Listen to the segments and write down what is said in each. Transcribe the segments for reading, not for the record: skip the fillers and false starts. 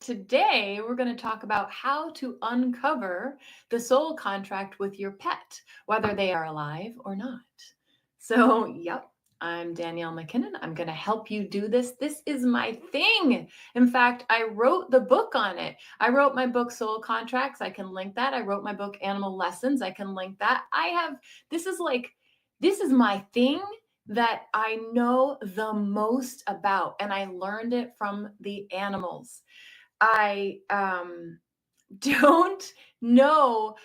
Today, we're going to talk about how to uncover the soul contract with your pet, whether they are alive or not. Yep, I'm Danielle McKinnon. I'm going to help you do this. This is my thing. In fact, I wrote the book on it. I wrote my book, Soul Contracts. I can link that. I wrote my book, Animal Lessons. I can link that. This is this is my thing that I know the most about, and I learned it from the animals. I don't know.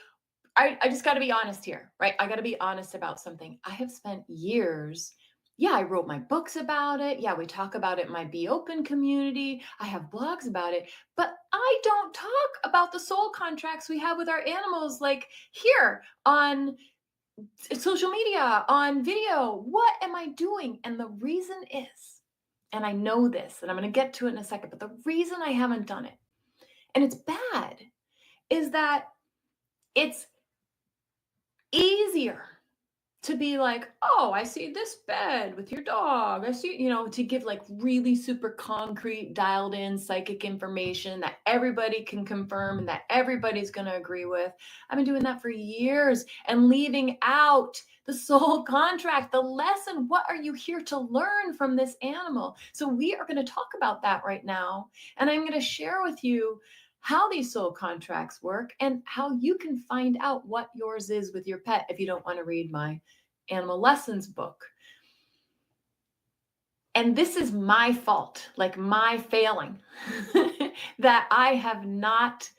I just got to be honest here, right? I got to be honest about something. I have spent years. Yeah, I wrote my books about it. Yeah, we talk about it in my Be Open community. I have blogs about it, but I don't talk about the soul contracts we have with our animals like here on social media, on video. What am I doing? And the reason is, and I know this, and I'm going to get to it in a second, but the reason I haven't done it, and it's bad, is that it's easier to be like, oh, I see this bed with your dog. I see, to give like really super concrete, dialed in psychic information that everybody can confirm and that everybody's going to agree with. I've been doing that for years and leaving out the soul contract, the lesson. What are you here to learn from this animal? So we are going to talk about that right now. And I'm going to share with you how these soul contracts work and how you can find out what yours is with your pet if you don't want to read my Animal Lessons book. And this is my fault, like my failing, that I have not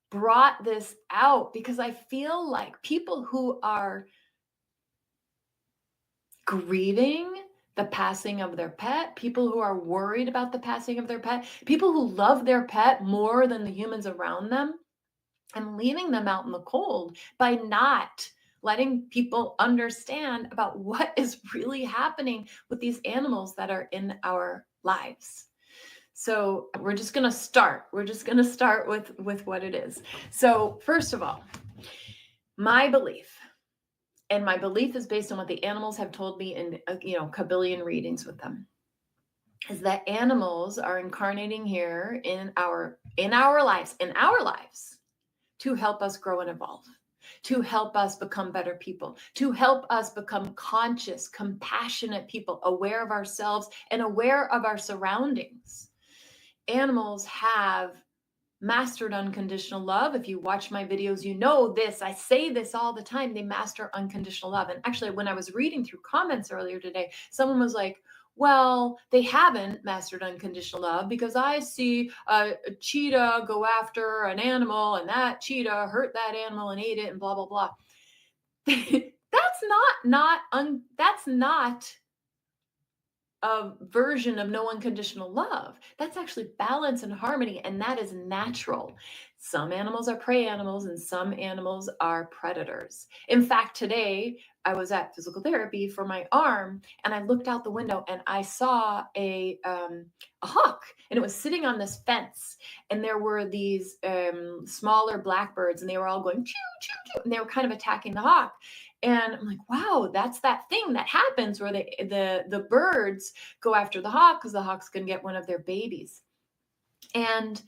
brought this out, because I feel like people who are grieving the passing of their pet, people who are worried about the passing of their pet, people who love their pet more than the humans around them, and leaving them out in the cold by not letting people understand about what is really happening with these animals that are in our lives. So we're just going to start. We're just going to start with what it is. So first of all, my belief, and my belief is based on what the animals have told me in kabillion readings with them, is that animals are incarnating here in our lives to help us grow and evolve, to help us become better people, to help us become conscious, compassionate people, aware of ourselves and aware of our surroundings. Animals have mastered unconditional love. If you watch my videos, you know this. I say this all the time. They master unconditional love. And actually, when I was reading through comments earlier today, someone was like, well, they haven't mastered unconditional love because I see a cheetah go after an animal and that cheetah hurt that animal and ate it and blah, blah, blah. That's not a version of no unconditional love. That's actually balance and harmony, and that is natural. Some animals are prey animals and some animals are predators. In fact, today I was at physical therapy for my arm, and I looked out the window and I saw a hawk, and it was sitting on this fence, and there were these smaller blackbirds, and they were all going choo choo choo, and they were kind of attacking the hawk. And I'm like, wow, that's that thing that happens where the birds go after the hawk because the hawk's going to get one of their babies. And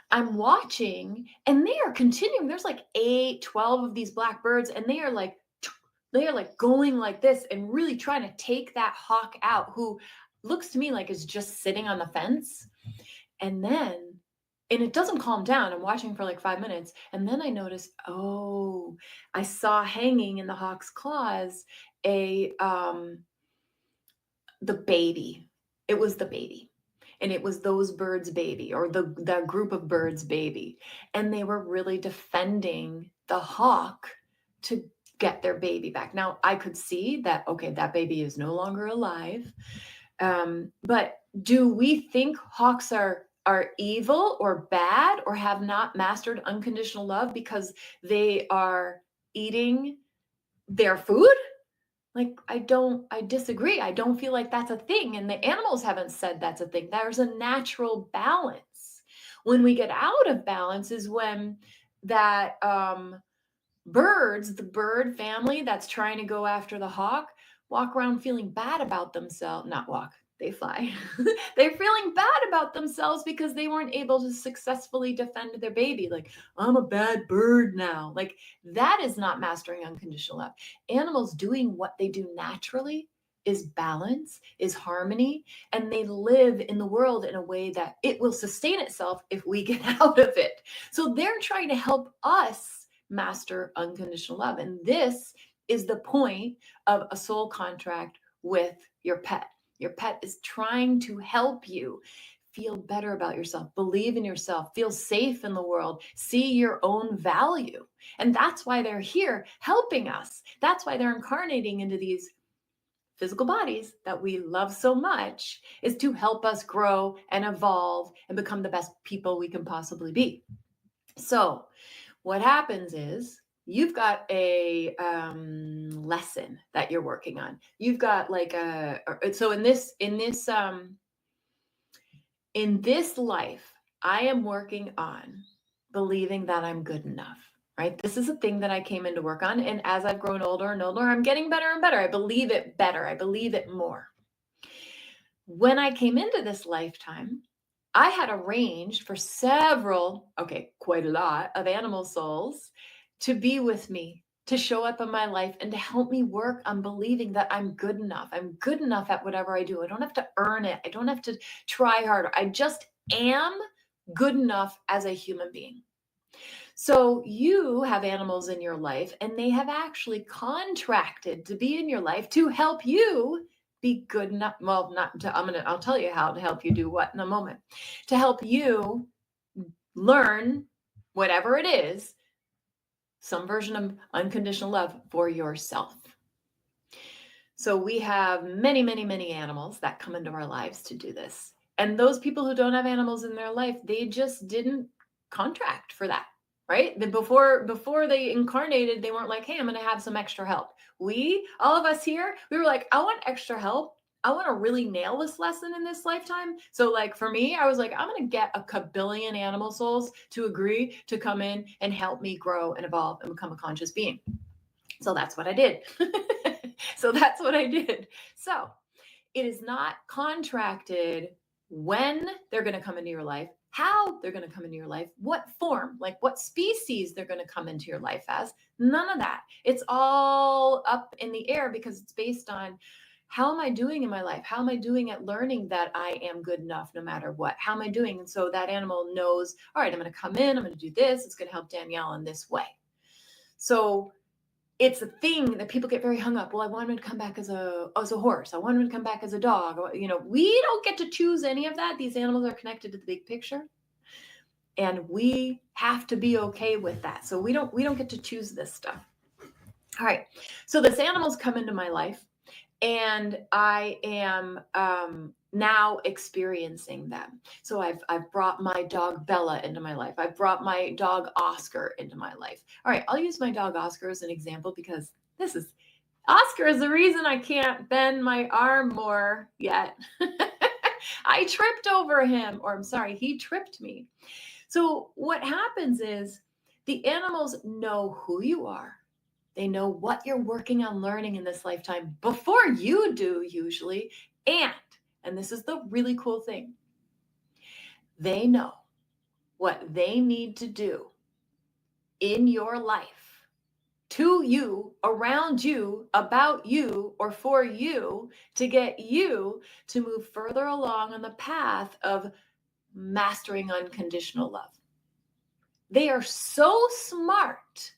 I'm watching, and they are continuing. There's like 8, 12 of these black birds, and they are like going like this and really trying to take that hawk out, who looks to me like is just sitting on the fence. And it doesn't calm down. I'm watching for like 5 minutes. And then I notice, oh, I saw hanging in the hawk's claws the baby. It was the baby. And it was those birds' baby, or the group of birds' baby. And they were really defending the hawk to get their baby back. Now, I could see that, okay, that baby is no longer alive. But do we think hawks are evil or bad or have not mastered unconditional love because they are eating their food? Like, I disagree. I don't feel like that's a thing. And the animals haven't said that's a thing. There's a natural balance. When we get out of balance is when that the bird family that's trying to go after the hawk, walk around feeling bad about themselves, not walk, they fly. They're feeling bad about themselves because they weren't able to successfully defend their baby. Like, I'm a bad bird now. Like, that is not mastering unconditional love. Animals doing what they do naturally is balance, is harmony, and they live in the world in a way that it will sustain itself if we get out of it. So they're trying to help us master unconditional love. And this is the point of a soul contract with your pet. Your pet is trying to help you feel better about yourself, believe in yourself, feel safe in the world, see your own value. And that's why they're here helping us. That's why they're incarnating into these physical bodies that we love so much, is to help us grow and evolve and become the best people we can possibly be. So, what happens is you've got a lesson that you're working on. You've got like so in this life, I am working on believing that I'm good enough, right? This is a thing that I came in to work on. And as I've grown older and older, I'm getting better and better. I believe it better. I believe it more. When I came into this lifetime, I had arranged for several, okay, quite a lot of animal souls to be with me, to show up in my life and to help me work on believing that I'm good enough. I'm good enough at whatever I do. I don't have to earn it. I don't have to try harder. I just am good enough as a human being. So you have animals in your life, and they have actually contracted to be in your life to help you be good enough. Well, not to, I'll tell you how to help you do what in a moment. To help you learn whatever it is, some version of unconditional love for yourself. So we have many, many, many animals that come into our lives to do this. And those people who don't have animals in their life, they just didn't contract for that, right? Before they incarnated, they weren't like, hey, I'm going to have some extra help. All of us here, we were like, I want extra help. I want to really nail this lesson in this lifetime. So like for me, I was like, I'm going to get a kabillion animal souls to agree to come in and help me grow and evolve and become a conscious being. So that's what I did. So that's what I did. So it is not contracted when they're going to come into your life, how they're going to come into your life, what form, like what species they're going to come into your life as. None of that. It's all up in the air because it's based on, how am I doing in my life? How am I doing at learning that I am good enough no matter what? How am I doing? And so that animal knows, all right, I'm going to come in, I'm going to do this. It's going to help Danielle in this way. So it's a thing that people get very hung up. Well, I want him to come back as a horse. I want him to come back as a dog. We don't get to choose any of that. These animals are connected to the big picture. And we have to be okay with that. So we don't get to choose this stuff. All right. So this animal's come into my life, and I am now experiencing them. So I've brought my dog Bella into my life. I've brought my dog Oscar into my life. All right, I'll use my dog Oscar as an example because Oscar is the reason I can't bend my arm more yet. I tripped over him, or I'm sorry, he tripped me. So what happens is the animals know who you are. They know what you're working on learning in this lifetime before you do, usually. And this is the really cool thing, they know what they need to do in your life, to you, around you, about you, or for you, to get you to move further along on the path of mastering unconditional love. They are so smart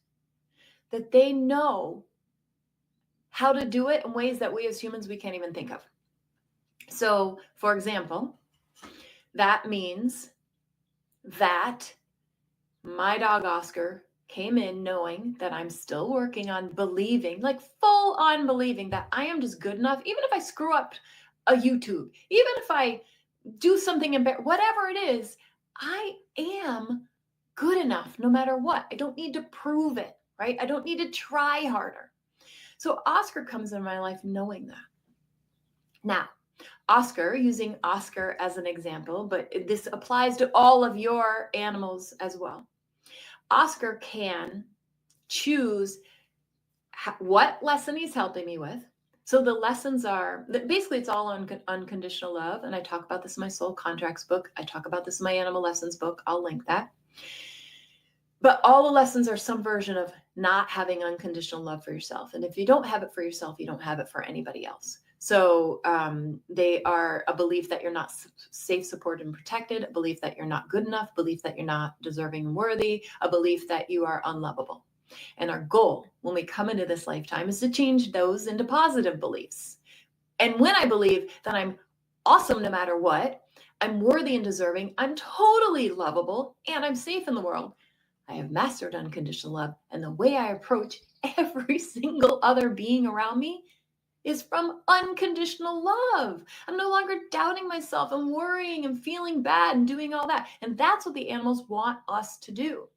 that they know how to do it in ways that we as humans, we can't even think of. So, for example, that means that my dog Oscar came in knowing that I'm still working on believing, like full on believing that I am just good enough, even if I screw up a YouTube, even if I do something whatever it is, I am good enough no matter what. I don't need to prove it, right? I don't need to try harder. So Oscar comes into my life knowing that. Now, Oscar, using Oscar as an example, but this applies to all of your animals as well. Oscar can choose what lesson he's helping me with. So the lessons are basically it's all on unconditional love. And I talk about this in my soul contracts book. I talk about this in my animal lessons book. I'll link that. But all the lessons are some version of not having unconditional love for yourself. And if you don't have it for yourself, you don't have it for anybody else. So they are a belief that you're not safe, supported, and protected, a belief that you're not good enough, belief that you're not deserving and worthy, a belief that you are unlovable. And our goal when we come into this lifetime is to change those into positive beliefs. And when I believe that I'm awesome no matter what, I'm worthy and deserving, I'm totally lovable, and I'm safe in the world, I have mastered unconditional love. And the way I approach every single other being around me is from unconditional love. I'm no longer doubting myself and worrying and feeling bad and doing all that. And that's what the animals want us to do.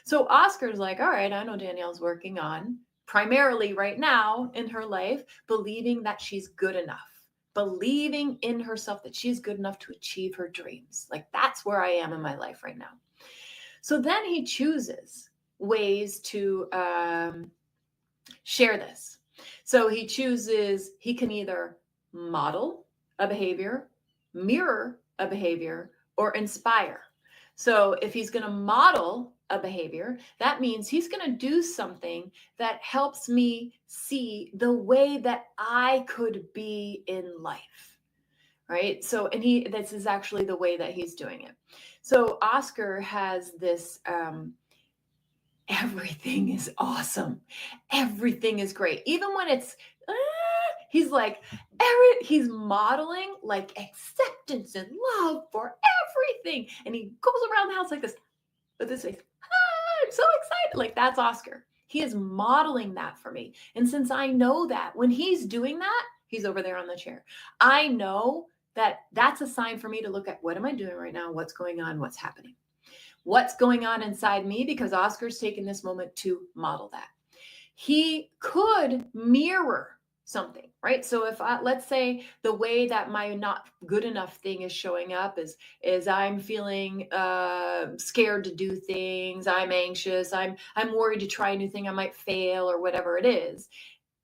So Oscar's like, all right, I know Danielle's working on primarily right now in her life, believing that she's good enough, believing in herself that she's good enough to achieve her dreams. Like that's where I am in my life right now. So then he chooses ways to share this. So he chooses, he can either model a behavior, mirror a behavior, or inspire. So if he's going to model a behavior, that means he's going to do something that helps me see the way that I could be in life. Right. So, and this is actually the way that he's doing it. So Oscar has this, everything is awesome. Everything is great. Even when it's, he's like, he's modeling like acceptance and love for everything. And he goes around the house like this with his face. I'm so excited. Like that's Oscar. He is modeling that for me. And since I know that when he's doing that, he's over there on the chair. I know that that's a sign for me to look at what am I doing right now? What's going on? What's happening? What's going on inside me? Because Oscar's taken this moment to model that. He could mirror something, right? So if let's say the way that my not good enough thing is showing up is I'm feeling scared to do things, I'm anxious, I'm worried to try a new thing, I might fail or whatever it is.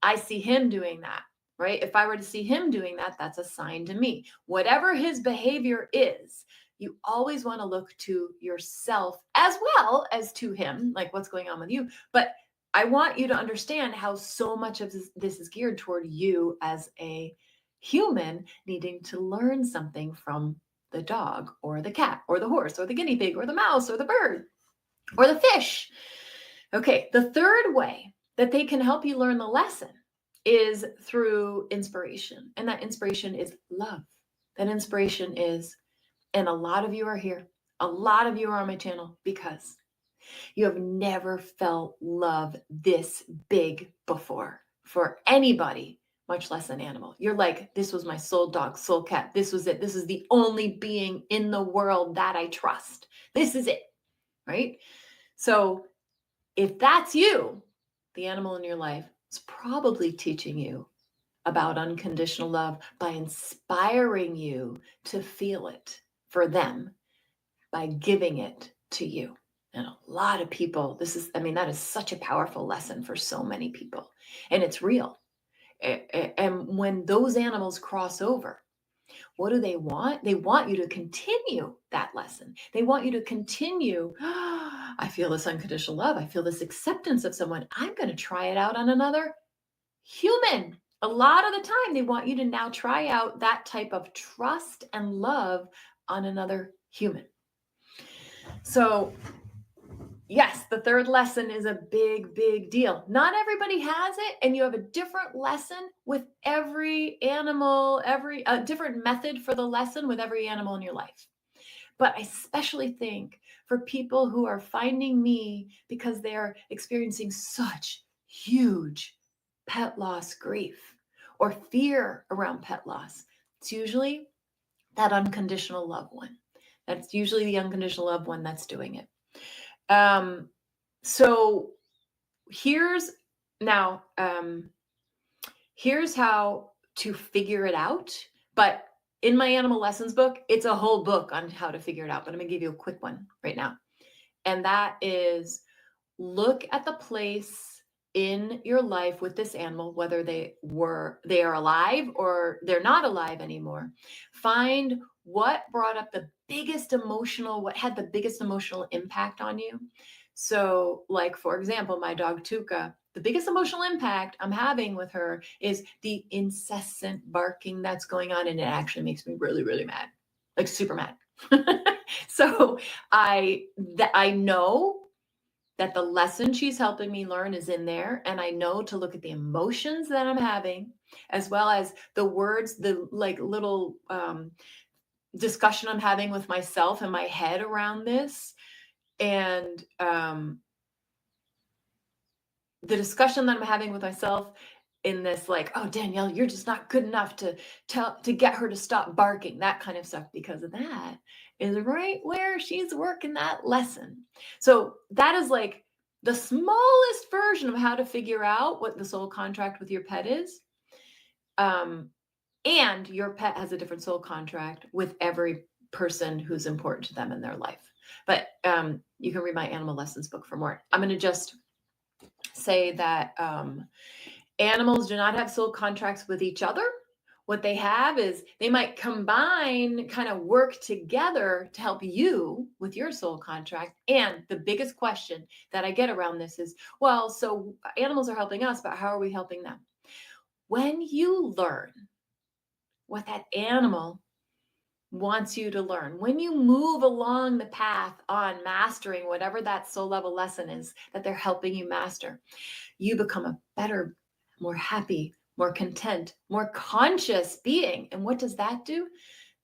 I see him doing that, right? If I were to see him doing that, that's a sign to me. Whatever his behavior is, you always want to look to yourself as well as to him, like what's going on with you. But I want you to understand how so much of this is geared toward you as a human needing to learn something from the dog or the cat or the horse or the guinea pig or the mouse or the bird or the fish. Okay, the third way that they can help you learn the lesson is through inspiration. And that inspiration is love. That inspiration is, and a lot of you are here, a lot of you are on my channel because you have never felt love this big before for anybody, much less an animal. You're like, this was my soul dog, soul cat. This was it. This is the only being in the world that I trust. This is it, right? So if that's you, the animal in your life is probably teaching you about unconditional love by inspiring you to feel it for them by giving it to you. And a lot of people, that is such a powerful lesson for so many people. And it's real. And when those animals cross over, what do they want? They want you to continue that lesson. They want you to continue. I feel this unconditional love. I feel this acceptance of someone. I'm going to try it out on another human. A lot of the time, they want you to now try out that type of trust and love on another human. So yes, the third lesson is a big, big deal. Not everybody has it, and you have a different lesson with every animal, a different method for the lesson with every animal in your life. But I especially think for people who are finding me because they're experiencing such huge pet loss grief or fear around pet loss, it's usually that unconditional love one. That's usually the unconditional love one that's doing it. So here's how to figure it out. But in my animal lessons book, it's a whole book on how to figure it out. But I'm going to give you a quick one right now. And that is look at the place in your life with this animal, whether they are alive or they're not alive anymore. Find what brought up the biggest emotional, what had the biggest emotional impact on you. So, like for example, my dog Tuka, the biggest emotional impact I'm having with her is the incessant barking that's going on, and it actually makes me really, really mad, like super mad. So I know that the lesson she's helping me learn is in there, and I know to look at the emotions that I'm having, as well as the words, the like little discussion I'm having with myself in my head around this, and the discussion that I'm having with myself in this, like, oh Danielle, you're just not good enough to get her to stop barking, that kind of stuff, because of that is right where she's working that lesson. So that is like the smallest version of how to figure out what the soul contract with your pet is. Um, and your pet has a different soul contract with every person who's important to them in their life. But you can read my animal lessons book for more. I'm going to just say that animals do not have soul contracts with each other. What they have is they might combine, kind of work together to help you with your soul contract. And the biggest question that I get around this is, well, so animals are helping us, but how are we helping them? When you learn what that animal wants you to learn, when you move along the path on mastering whatever that soul level lesson is that they're helping you master, you become a better, more happy, more content, more conscious being. And what does that do?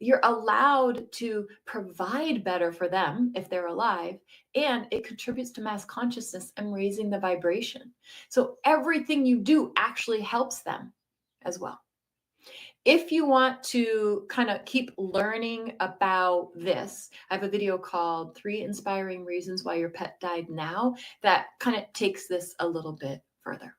You're allowed to provide better for them if they're alive, and it contributes to mass consciousness and raising the vibration. So everything you do actually helps them as well. If you want to kind of keep learning about this, I have a video called 3 Inspiring Reasons Why Your Pet Died Now that kind of takes this a little bit further.